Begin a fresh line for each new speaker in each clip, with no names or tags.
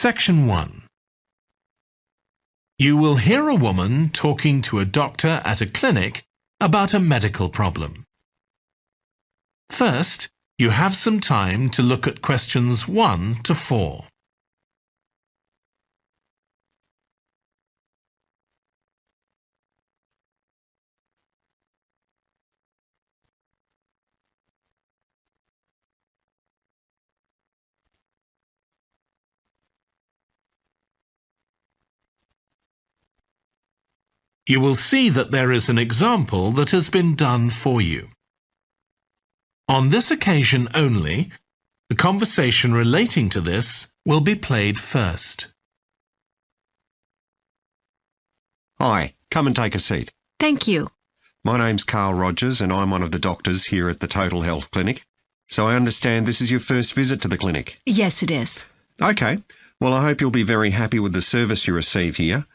Section 1. You will hear a woman talking to a doctor at a clinic about a medical problem. First, you have some time to look at questions 1 to 4. You will see that there is an example that has been done for you. On this occasion only, the conversation relating to this will be played first.
Hi, come and take a seat.
Thank you.
My name's Carl Rogers and I'm one of the doctors here at the Total Health Clinic. So I understand this is your first visit to the clinic.
Yes, it is.
Okay, well I hope you'll be very happy with the service you receive here.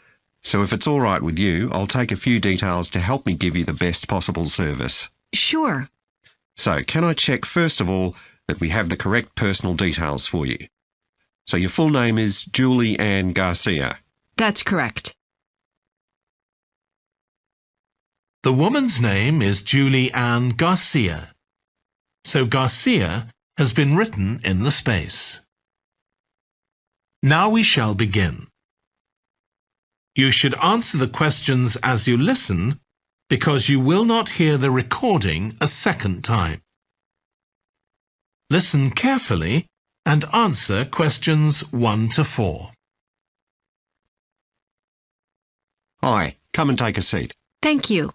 So if it's all right with you, I'll take a few details to help me give you the best possible service.
Sure.
So can I check first of all that we have the correct personal details for you? So your full name is Julie Ann Garcia.
That's correct.
The woman's name is Julie Ann Garcia. So Garcia has been written in the space. Now we shall begin. You should answer the questions as you listen because you will not hear the recording a second time. Listen carefully and answer questions 1 to 4.
Hi, come and take a seat.
Thank you.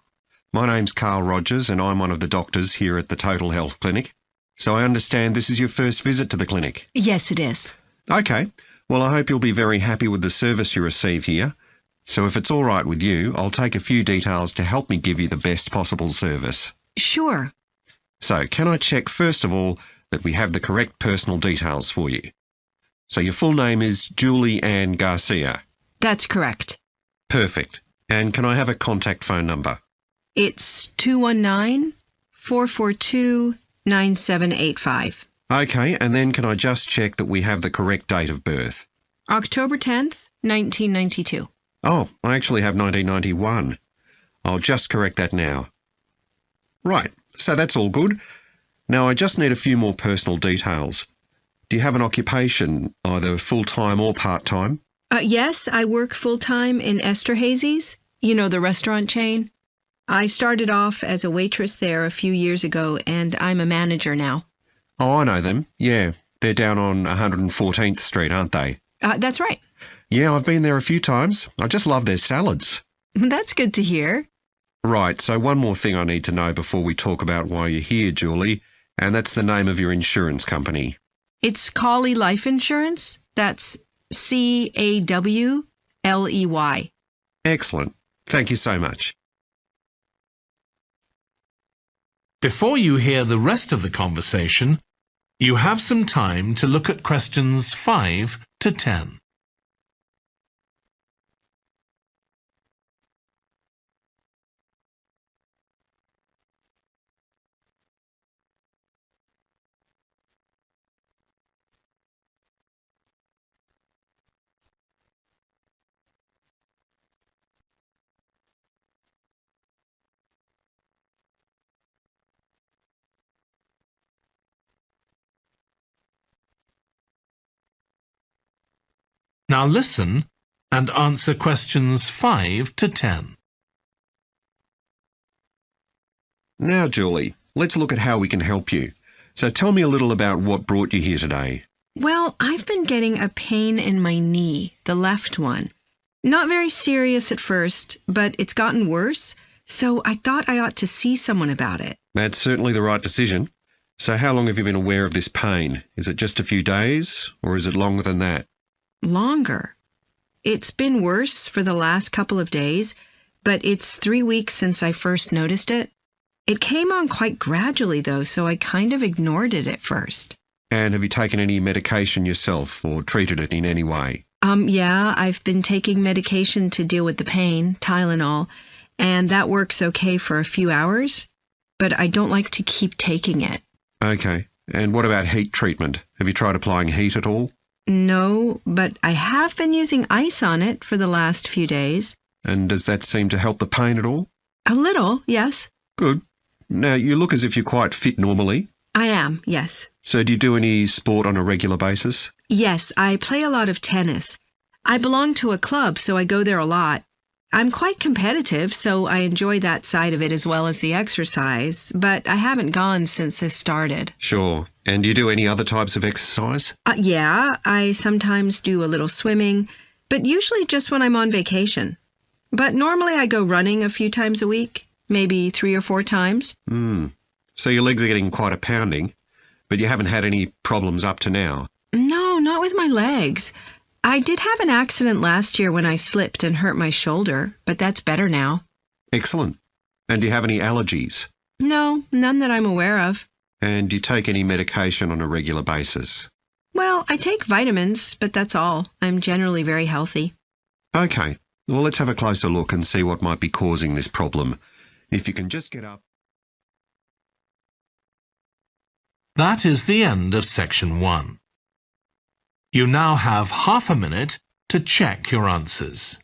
My name's Carl Rogers and I'm one of the doctors here at the Total Health Clinic. So I understand this is your first visit to the clinic.
Yes, it is.
Okay, well I hope you'll be very happy with the service you receive here. So if it's all right with you, I'll take a few details to help me give you the best possible service.
Sure.
So can I check first of all that we have the correct personal details for you? So your full name is Julie Ann Garcia.
That's correct.
Perfect. And can I have a contact phone number?
It's 219-442-9785.
Okay, and then can I just check that we have the correct date of birth?
October 10th, 1992.
Oh, I actually have 1991. I'll just correct that now. Right, so that's all good. Now I just need a few more personal details. Do you have an occupation, either full-time or part-time?
Yes, I work full-time in Esterhazy's, you know, the restaurant chain. I started off as a waitress there a few years ago, and I'm a manager now.
Oh, I know them. Yeah, they're down on 114th Street, aren't they?
That's right.
Yeah, I've been there a few times. I just love their salads.
That's good to hear.
Right, so one more thing I need to know before we talk about why you're here, Julie, and that's the name of your insurance company.
It's Cawley Life Insurance. That's Cawley.
Excellent. Thank you so much.
Before you hear the rest of the conversation, you have some time to look at questions 5 to 10. Now listen and answer questions 5 to 10.
Now, Julie, let's look at how we can help you. So tell me a little about what brought you here today.
Well, I've been getting a pain in my knee, the left one. Not very serious at first, but it's gotten worse, so I thought I ought to see someone about it.
That's certainly the right decision. So how long have you been aware of this pain? Is it just a few days, or is it longer than that?
Longer. It's been worse for the last couple of days, but it's 3 weeks since I first noticed it. It came on quite gradually, though, so I kind of ignored it at first.
And have you taken any medication yourself or treated it in any way?
Yeah, I've been taking medication to deal with the pain, Tylenol, and that works okay for a few hours, but I don't like to keep taking it.
Okay. And what about heat treatment? Have you tried applying heat at all?
No, but I have been using ice on it for the last few days.
And does that seem to help the pain at all?
A little, yes.
Good. Now, you look as if you're quite fit normally.
I am, yes.
So do you do any sport on a regular basis?
Yes, I play a lot of tennis. I belong to a club, so I go there a lot. I'm quite competitive, so I enjoy that side of it as well as the exercise, but I haven't gone since this started.
Sure. And do you do any other types of exercise?
Yeah, I sometimes do a little swimming, but usually just when I'm on vacation. But normally I go running a few times a week, maybe 3 or 4 times.
So your legs are getting quite a pounding, but you haven't had any problems up to now?
No, not with my legs. I did have an accident last year when I slipped and hurt my shoulder, but that's better now.
Excellent. And do you have any allergies?
No, none that I'm aware of.
And do you take any medication on a regular basis?
Well, I take vitamins, but that's all. I'm generally very healthy.
Okay. Well, let's have a closer look and see what might be causing this problem. If you can just get up.
That is the end of section 1. You now have half a minute to check your answers.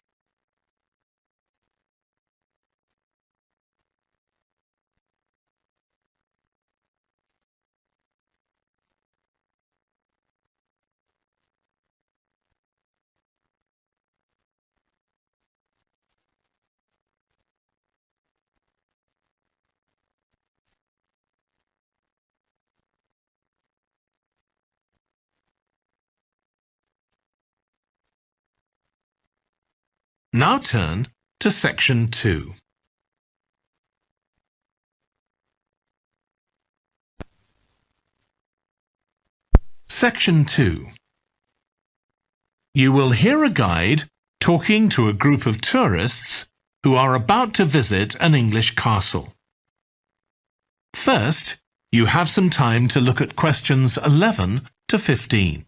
Now turn to section 2. Section 2. You will hear a guide talking to a group of tourists who are about to visit an English castle. First, you have some time to look at questions 11 to 15.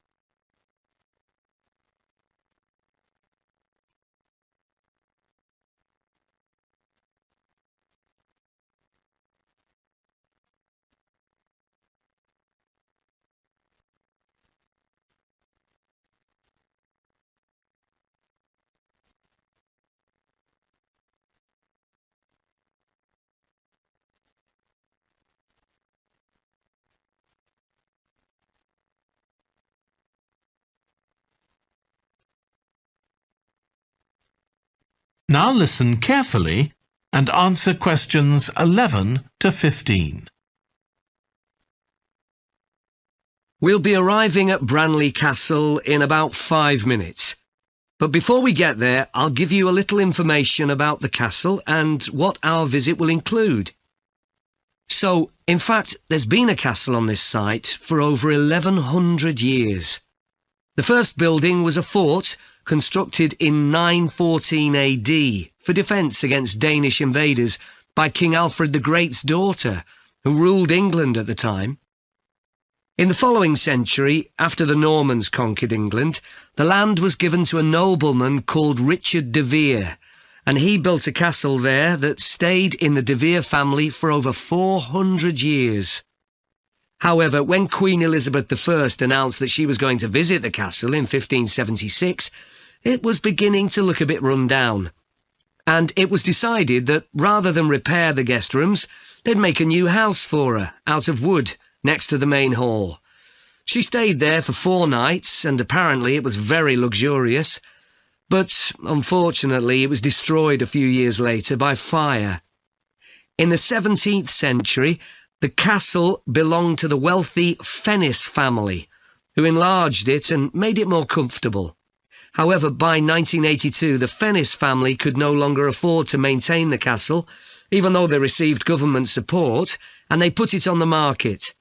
Now listen carefully and answer questions 11 to 15.
We'll be arriving at Branley Castle in about 5 minutes. But before we get there, I'll give you a little information about the castle and what our visit will include. So, in fact, there's been a castle on this site for over 1100 years. The first building was a fort constructed in 914 AD for defence against Danish invaders by King Alfred the Great's daughter, who ruled England at the time. In the following century, after the Normans conquered England, the land was given to a nobleman called Richard de Vere, and he built a castle there that stayed in the de Vere family for over 400 years. However, when Queen Elizabeth I announced that she was going to visit the castle in 1576, it was beginning to look a bit run down. And it was decided that rather than repair the guest rooms, they'd make a new house for her, out of wood, next to the main hall. She stayed there for 4 nights, and apparently it was very luxurious. But, unfortunately, it was destroyed a few years later by fire. In the 17th century, the castle belonged to the wealthy Fennis family, who enlarged it and made it more comfortable. However, by 1982, the Fennis family could no longer afford to maintain the castle, even though they received government support, and they put it on the market.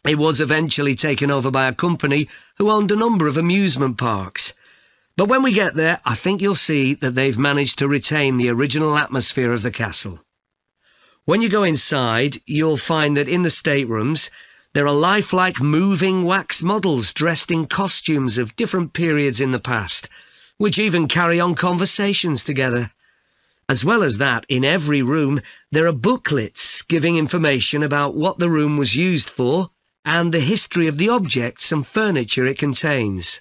It was eventually taken over by a company who owned a number of amusement parks. But when we get there, I think you'll see that they've managed to retain the original atmosphere of the castle. When you go inside, you'll find that in the staterooms, there are lifelike moving wax models dressed in costumes of different periods in the past, which even carry on conversations together. As well as that, in every room, there are booklets giving information about what the room was used for, and the history of the objects and furniture it contains.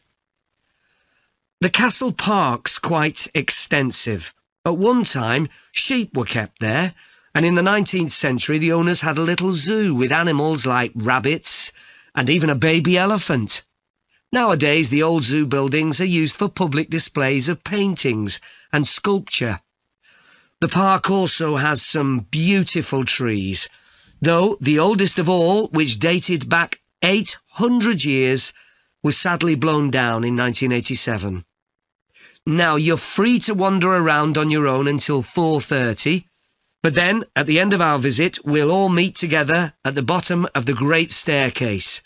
The castle park's quite extensive. At one time, sheep were kept there, and in the 19th century the owners had a little zoo with animals like rabbits and even a baby elephant. Nowadays the old zoo buildings are used for public displays of paintings and sculpture. The park also has some beautiful trees, though the oldest of all, which dated back 800 years, was sadly blown down in 1987. Now, you're free to wander around on your own until 4:30, but then, at the end of our visit, we'll all meet together at the bottom of the great staircase.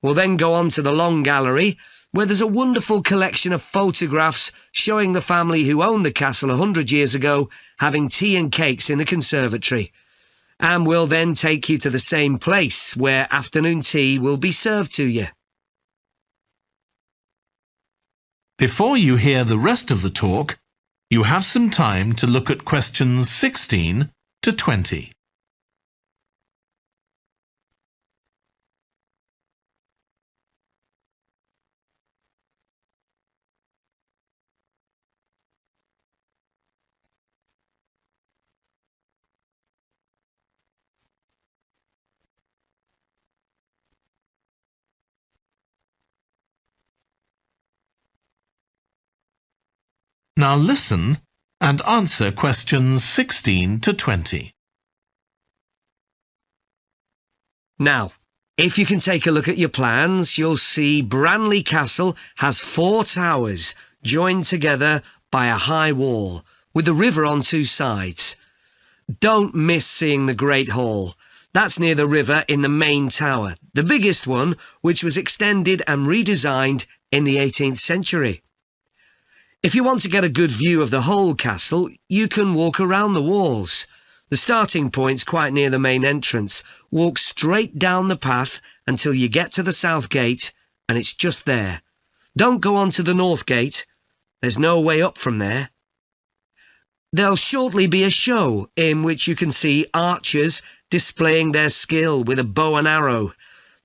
We'll then go on to the long gallery, where there's a wonderful collection of photographs showing the family who owned the castle 100 years ago having tea and cakes in the conservatory. And we'll then take you to the same place, where afternoon tea will be served to you.
Before you hear the rest of the talk, you have some time to look at questions 16 to 20. Now listen and answer questions 16 to 20.
Now, if you can take a look at your plans, you'll see Branley Castle has 4 towers joined together by a high wall, with the river on 2 sides. Don't miss seeing the Great Hall. That's near the river in the main tower, the biggest one, which was extended and redesigned in the 18th century. If you want to get a good view of the whole castle, you can walk around the walls. The starting point's quite near the main entrance. Walk straight down the path until you get to the south gate, and it's just there. Don't go on to the north gate. There's no way up from there. There'll shortly be a show in which you can see archers displaying their skill with a bow and arrow.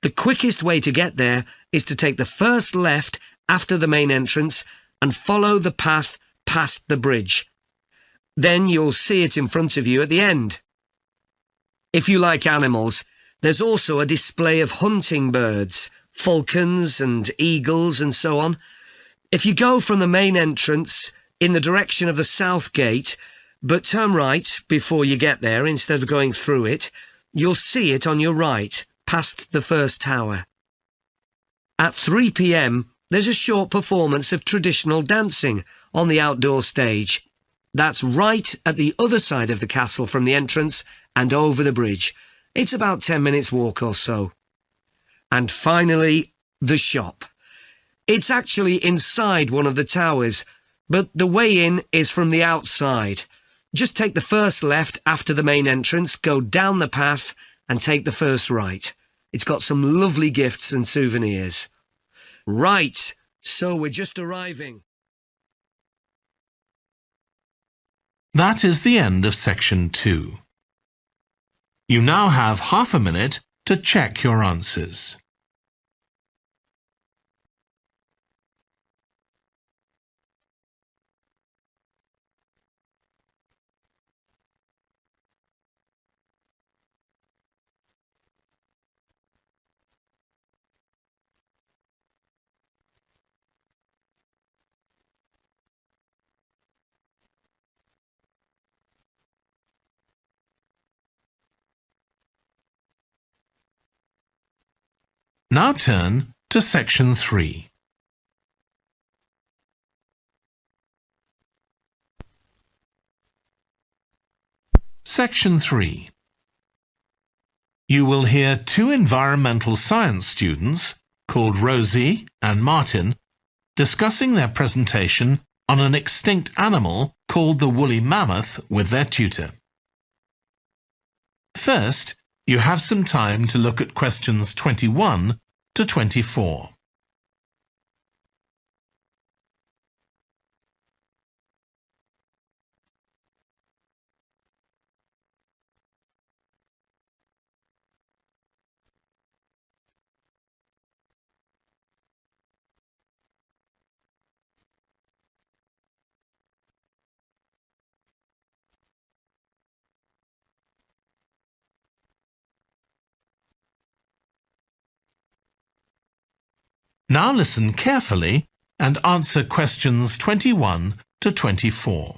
The quickest way to get there is to take the first left after the main entrance and follow the path past the bridge. Then you'll see it in front of you at the end. If you like animals, there's also a display of hunting birds, falcons and eagles and so on. If you go from the main entrance in the direction of the south gate, but turn right before you get there instead of going through it, you'll see it on your right, past the first tower. At 3 p.m, there's a short performance of traditional dancing on the outdoor stage. That's right at the other side of the castle from the entrance and over the bridge. It's about 10 minutes walk or so. And finally, the shop. It's actually inside one of the towers, but the way in is from the outside. Just take the first left after the main entrance, go down the path and take the first right. It's got some lovely gifts and souvenirs. Right, so we're just arriving.
That is the end of section 2. You now have half a minute to check your answers. Now turn to section 3. Section 3. You will hear 2 environmental science students, called Rosie and Martin, discussing their presentation on an extinct animal called the woolly mammoth with their tutor. First, you have some time to look at questions 21 to 24. Now listen carefully and answer questions 21 to 24.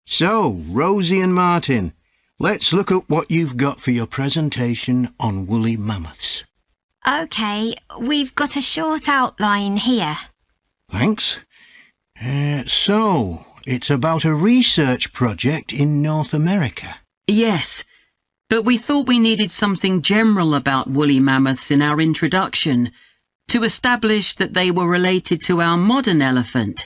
So, Rosie and Martin, let's look at what you've got for your presentation on woolly mammoths.
OK, we've got a short outline here.
Thanks. So, it's about a research project in North America.
Yes, but we thought we needed something general about woolly mammoths in our introduction to establish that they were related to our modern elephant,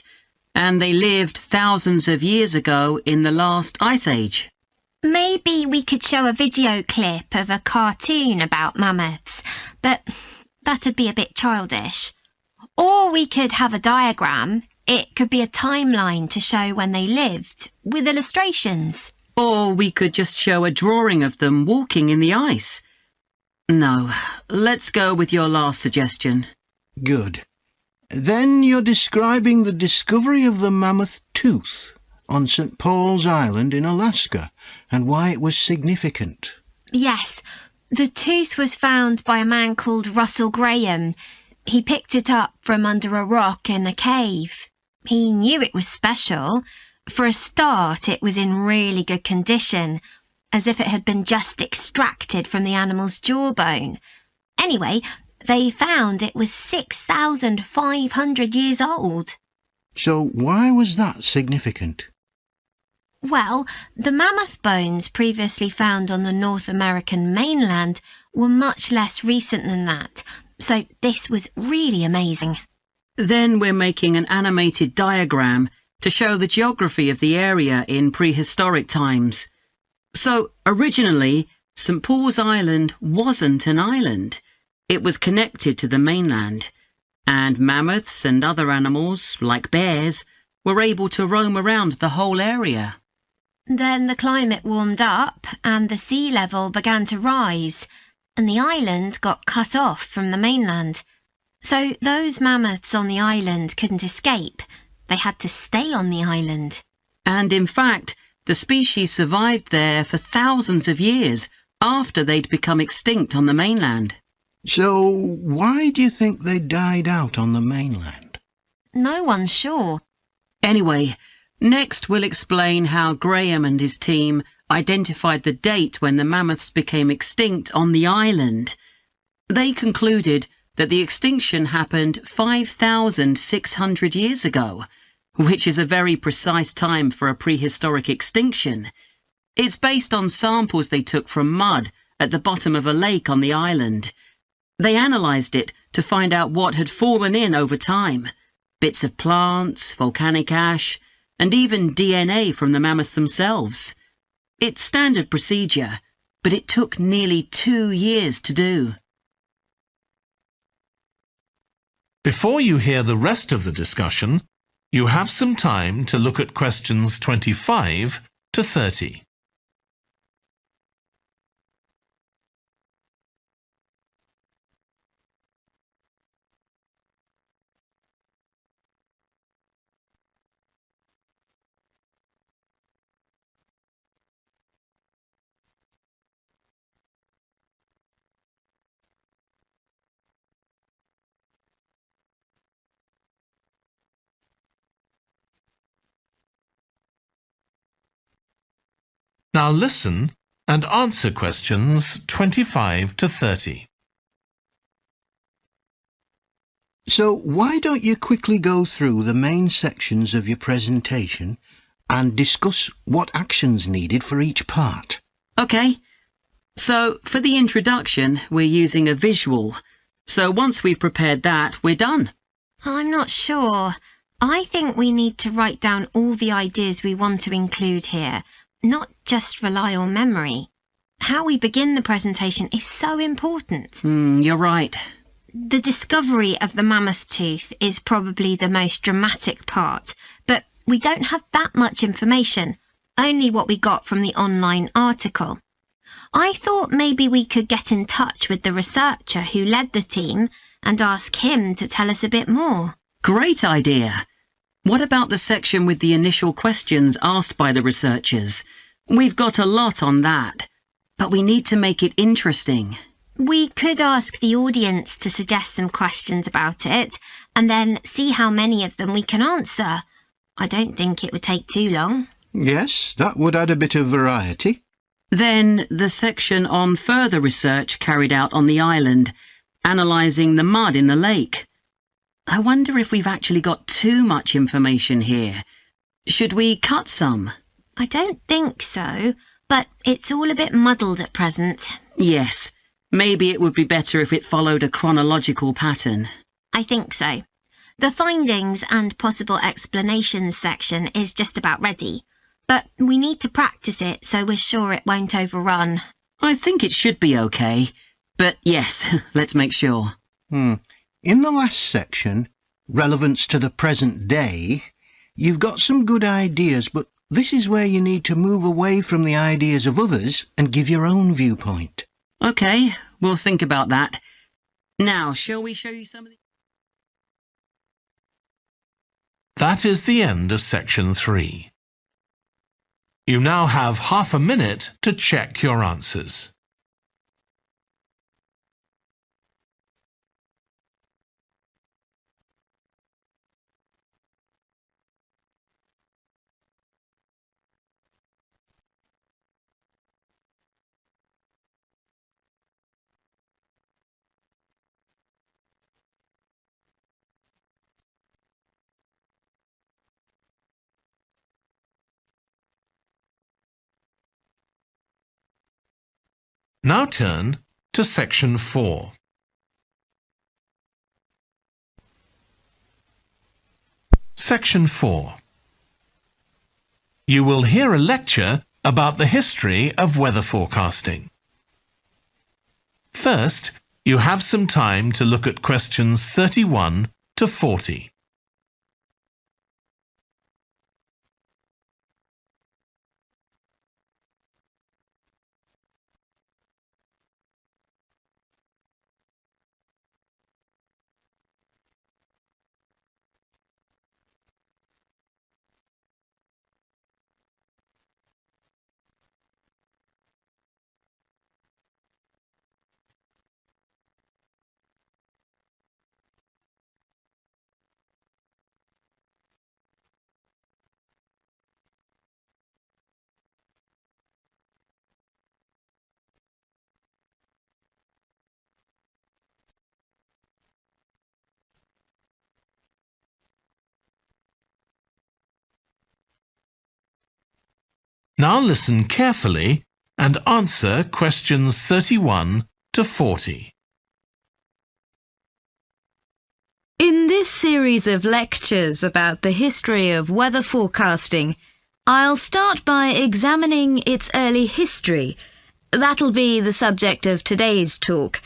and they lived thousands of years ago in the last ice age.
Maybe we could show a video clip of a cartoon about mammoths, but that'd be a bit childish. Or we could have a diagram. It could be a timeline to show when they lived, with illustrations.
Or we could just show a drawing of them walking in the ice. No, let's go with your last suggestion.
Good. Then you're describing the discovery of the mammoth tooth on St. Paul's Island in Alaska and why it was significant.
Yes, the tooth was found by a man called Russell Graham. He picked it up from under a rock in a cave. He knew it was special. For a start, it was in really good condition, as if it had been just extracted from the animal's jawbone. Anyway, they found it was 6,500 years old.
So why was that significant?
Well, the mammoth bones previously found on the North American mainland were much less recent than that, so this was really amazing.
Then we're making an animated diagram to show the geography of the area in prehistoric times. So, originally, St. Paul's Island wasn't an island. It was connected to the mainland, and mammoths and other animals, like bears, were able to roam around the whole area.
Then the climate warmed up and the sea level began to rise, and the island got cut off from the mainland. So those mammoths on the island couldn't escape. They had to stay on the island.
And in fact, the species survived there for thousands of years after they'd become extinct on the mainland.
So why do you think they died out on the mainland?
No one's sure.
Anyway, next we'll explain how Graham and his team identified the date when the mammoths became extinct on the island. They concluded that the extinction happened 5,600 years ago, which is a very precise time for a prehistoric extinction. It's based on samples they took from mud at the bottom of a lake on the island. They analysed it to find out what had fallen in over time, bits of plants, volcanic ash, and even DNA from the mammoths themselves. It's standard procedure, but it took nearly 2 years to do.
Before you hear the rest of the discussion, you have some time to look at questions 25 to 30. Now listen and answer questions 25 to 30.
So why don't you quickly go through the main sections of your presentation and discuss what actions needed for each part?
OK. So for the introduction, we're using a visual. So once we've prepared that, we're done.
I'm not sure. I think we need to write down all the ideas we want to include here, not just rely on memory. How we begin the presentation is so important.
You're right.
The discovery of the mammoth tooth is probably the most dramatic part, but we don't have that much information, only what we got from the online article. I thought maybe we could get in touch with the researcher who led the team and ask him to tell us a bit more.
Great idea. What about the section with the initial questions asked by the researchers? We've got a lot on that, but we need to make it interesting.
We could ask the audience to suggest some questions about it, and then see how many of them we can answer. I don't think it would take too long.
Yes, that would add a bit of variety.
Then the section on further research carried out on the island, analysing the mud in the lake. I wonder if we've actually got too much information here. Should we cut some?
I don't think so, but it's all a bit muddled at present.
Yes, maybe it would be better if it followed a chronological pattern.
I think so. The findings and possible explanations section is just about ready, but we need to practice it so we're sure it won't overrun.
I think it should be okay, but yes, let's make sure.
In the last section, relevance to the present day, you've got some good ideas, but this is where you need to move away from the ideas of others and give your own viewpoint.
Okay, we'll think about that. Now, shall we show you some of the...
That is the end of section 3. You now have half a minute to check your answers. Now turn to section 4. Section 4. You will hear a lecture about the history of weather forecasting. First, you have some time to look at questions 31 to 40. Now listen carefully and answer questions 31 to 40.
In this series of lectures about the history of weather forecasting, I'll start by examining its early history. That'll be the subject of today's talk.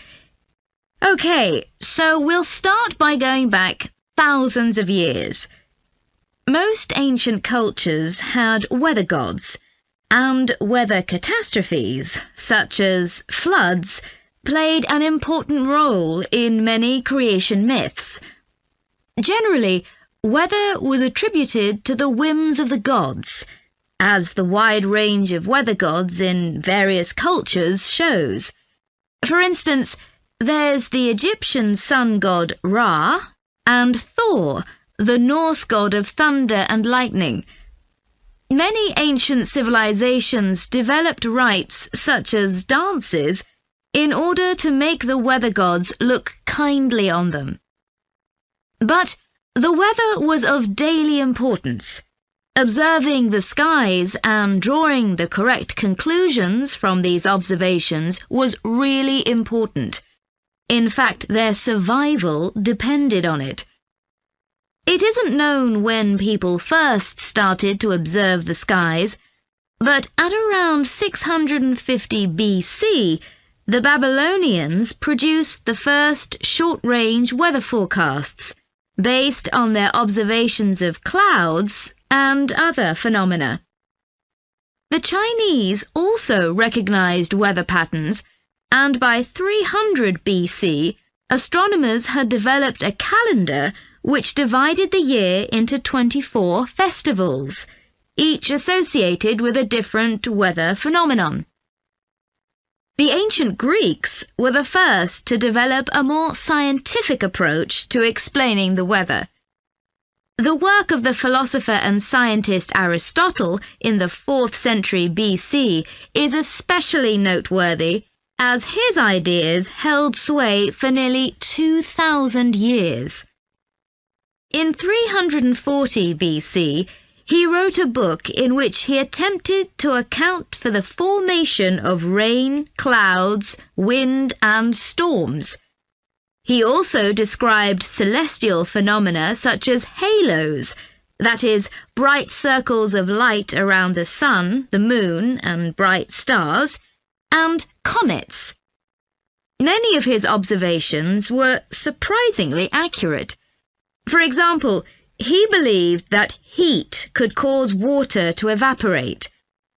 Okay, so we'll start by going back thousands of years. Most ancient cultures had weather gods, and weather catastrophes, such as floods, played an important role in many creation myths. Generally, weather was attributed to the whims of the gods, as the wide range of weather gods in various cultures shows. For instance, there's the Egyptian sun god Ra, and Thor, the Norse god of thunder and lightning. Many ancient civilizations developed rites such as dances in order to make the weather gods look kindly on them. But the weather was of daily importance. Observing the skies and drawing the correct conclusions from these observations was really important. In fact, their survival depended on it. It isn't known when people first started to observe the skies, but at around 650 BC, the Babylonians produced the first short-range weather forecasts, based on their observations of clouds and other phenomena. The Chinese also recognized weather patterns, and by 300 BC, astronomers had developed a calendar which divided the year into 24 festivals, each associated with a different weather phenomenon. The ancient Greeks were the first to develop a more scientific approach to explaining the weather. The work of the philosopher and scientist Aristotle in the 4th century BC is especially noteworthy, as his ideas held sway for nearly 2,000 years. In 340 BC, he wrote a book in which he attempted to account for the formation of rain, clouds, wind, and storms. He also described celestial phenomena such as halos, that is, bright circles of light around the sun, the moon, and bright stars, and comets. Many of his observations were surprisingly accurate. For example, he believed that heat could cause water to evaporate,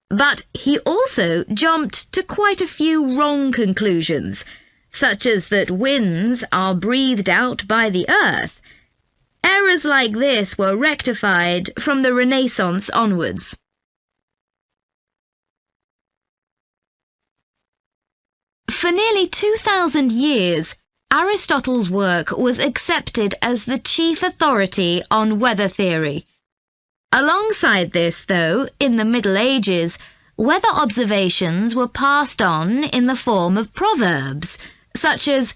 but he also jumped to quite a few wrong conclusions, such as that winds are breathed out by the earth. Errors like this were rectified from the Renaissance onwards. For nearly 2,000 years, Aristotle's work was accepted as the chief authority on weather theory. Alongside this, though, in the Middle Ages, weather observations were passed on in the form of proverbs, such as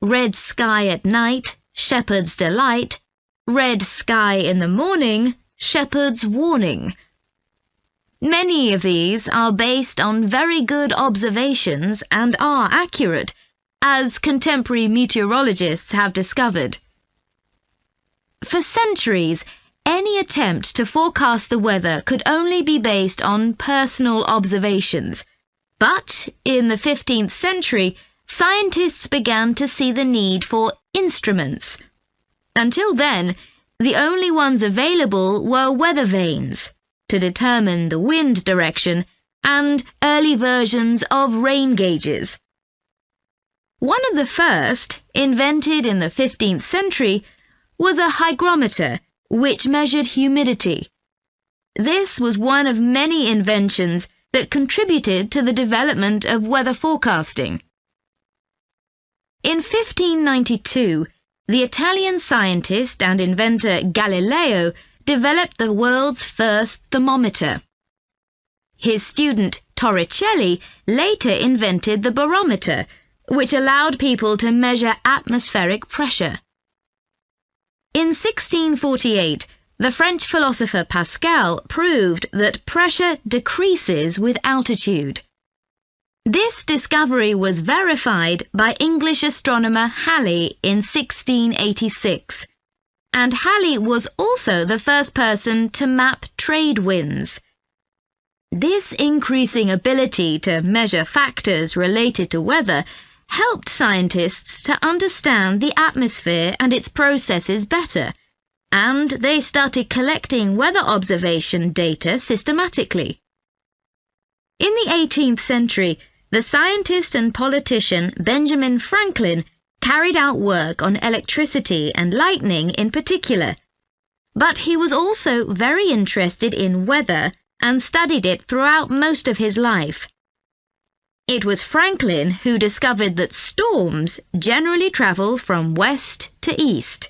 red sky at night, shepherd's delight, red sky in the morning, shepherd's warning. Many of these are based on very good observations and are accurate, as contemporary meteorologists have discovered. For centuries, any attempt to forecast the weather could only be based on personal observations. But in the 15th century, scientists began to see the need for instruments. Until then, the only ones available were weather vanes to determine the wind direction and early versions of rain gauges. One of the first, invented in the 15th century, was a hygrometer, which measured humidity. This was one of many inventions that contributed to the development of weather forecasting. In 1592, the Italian scientist and inventor Galileo developed the world's first thermometer. His student Torricelli later invented the barometer, which allowed people to measure atmospheric pressure. In 1648, the French philosopher Pascal proved that pressure decreases with altitude. This discovery was verified by English astronomer Halley in 1686, and Halley was also the first person to map trade winds. This increasing ability to measure factors related to weather helped scientists to understand the atmosphere and its processes better, and they started collecting weather observation data systematically. In the 18th century, the scientist and politician Benjamin Franklin carried out work on electricity and lightning in particular, but he was also very interested in weather and studied it throughout most of his life. It was Franklin who discovered that storms generally travel from west to east.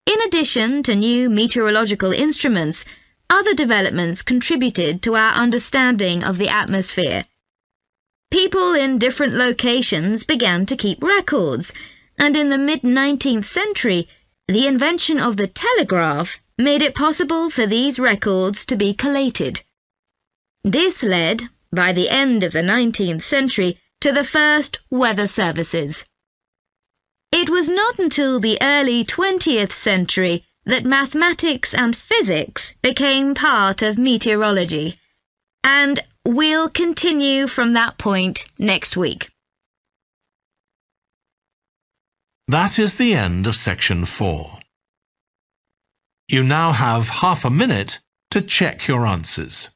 In addition to new meteorological instruments, other developments contributed to our understanding of the atmosphere. People in different locations began to keep records, and in the mid-19th century, the invention of the telegraph made it possible for these records to be collated. This led, by the end of the 19th century, to the first weather services. It was not until the early 20th century that mathematics and physics became part of meteorology, and we'll continue from that point next week.
That is the end of section 4. You now have half a minute to check your answers.